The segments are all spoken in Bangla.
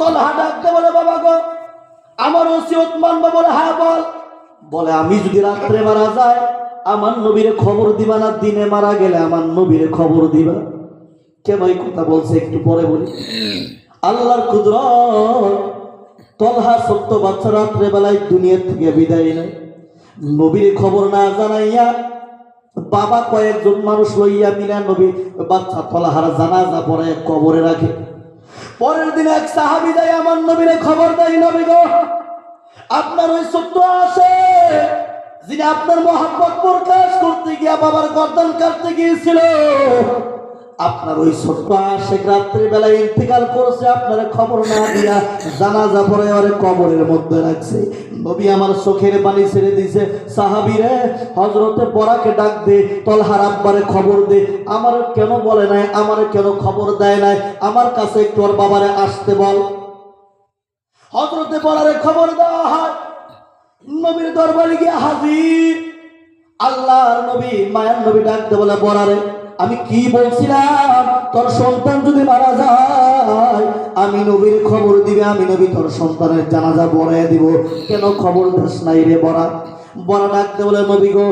তলহা ডাকতে বলে, বাবা গো আমার ওসিয়ত মানবো? বলে হ্যাঁ বল। বলে আমি যদি রাত্রে মারা যায় আমার নবীরে খবর দিবা না দিনে মারা গেলে আমার নবীরে খবর দিবা? কেন এই কথা বলছে একটু পরে বলি। আল্লাহর কুদরত, তলহা ছোট্ট বাচ্চা রাত্রে বেলায় দুনিয়া থেকে বিদায় নেয়, নবীর খবর না জানাইয়া বাবা কয়েকজন মানুষ লইয়া মিলা নবী বাচ্চা তলহার জানাজা পরে কবরে রাখে। পরের দিন এক সাহাবী যায় আমার নবীরে খবর দেয়, নবী গো আপনার ওই ছোট্ট আসে যিনি আপনার মহব্বত প্রকাশ করতে গিয়া বাবার গর্দন কাটতে গিয়েছিল, আপনার ওই ছোট্ট আশেক রাত্রি বেলায় ইন্তেকাল করেছে, আপনার খবর না দিয়া জানাজা পরে ওরে কবরের মধ্যে রাখছে। নবী আমার চোখের পানি ছেড়ে দিয়েছে, সাহাবীরে হযরতে বরাকে ডাক দে, তলহার আব্বারে খবর দে। আমার কেন বলে নাই, আমার কেন খবর দেয় নাই, আমার কাছে একটু ওর বাবারে আসতে বল। হযরতে বরারে খবর দেওয়া হয়, নবীর দরবারে গিয়ে হাজির। আল্লাহর নবী মায়ার নবী ডাকতে বলে, বরারে আমি কি বলছিলাম, তোর সন্তান যদি মারা যায় আমি নবীর খবর দিবে, আমি নবী তোর সন্তানের জানাজা পড়ায় দিব, কেন খবর দাস নাই রে বরা? বড় ডাকতে বলে, নবী গো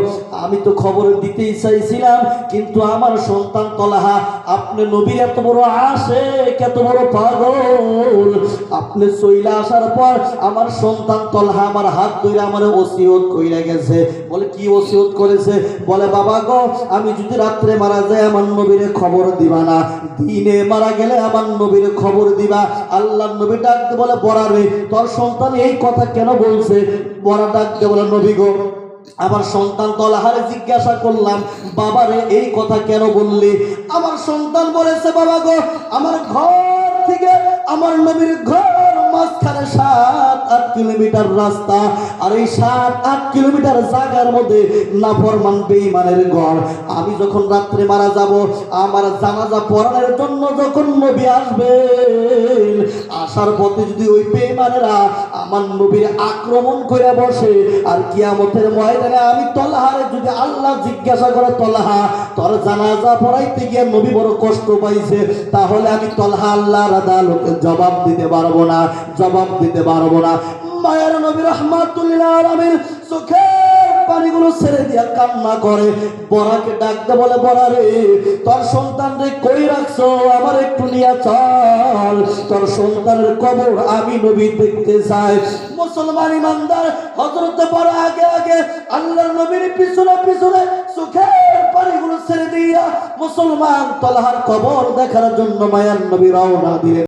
আমি তো খবর দিতেই চাইছিলাম, কিন্তু আমার সন্তান তলহা আপনি নবীর এত বড় আসে, কত বড় পাগল, আপনি চইলা আসার পর আমার সন্তান তলহা আমার হাত ধরে আমার ওসিয়ত কইরা গেছে। বলে কি ওসিয়ত করেছে? বলে বাবা গো আমি যদি রাত্রে মারা যায় আমার নবীরে খবর দিবা না, দিনে মারা গেলে আমার নবীরে খবর দিবা। আল্লাহর নবী ডাকতে বলে, বড়া রে তোর সন্তান এই কথা কেন বলছে? বড়া ডাকতে বলে, নবী গো আমার সন্তান তলহারে জিজ্ঞাসা করলাম, বাবারে এই কথা কেন বললি? আমার সন্তান বলেছে, বাবা গো আমার ঘর থেকে আমার নবীর ঘর মাঝখানে 7-8 কিলোমিটার রাস্তা, আর এই 7-8 কিলোমিটার জায়গার মধ্যে নাফরমান বেঈমানের ঘর। আমি যখন রাত্রে মারা যাব আমার জানাজা পড়ানোর জন্য যখন নবী আসবেন, আসার পথে যদি ওই বেঈমানেরা আমার নবীর আক্রমণ করে বসে, আর কিয়ামতের ময়দানে আমি তলহারে যদি আল্লাহ জিজ্ঞাসা করে, তলহা তোর জানাজা পড়াইতে গিয়ে নবী বড় কষ্ট পাইছে, তাহলে আমি তলহা আল্লাহর আদালতে জবাব দিতে পারবো না, জবাব দিতে পারবো না। মায়ের নবী রাহমাতুল্লিল আলামিন চোখের পানিগুলো ছেড়ে দিয়া কান্না করে। বড়াকে ডাকতে বলে, বড়া রে তোর সন্তান রে কই রাখছো, আমার একটু নিয়ে চল, তোর সন্তানের কবর আমি নবী দেখতে চাই। মুসলমান ইমানদার হযরতে বড় আগে আগে আল্লাহর নবীর পিছনে পিছনে চোখের পানিগুলো ছেড়ে দিয়া মুসলমান তলহার কবর দেখার জন্য মায়ার নবী রওনা দিলেন।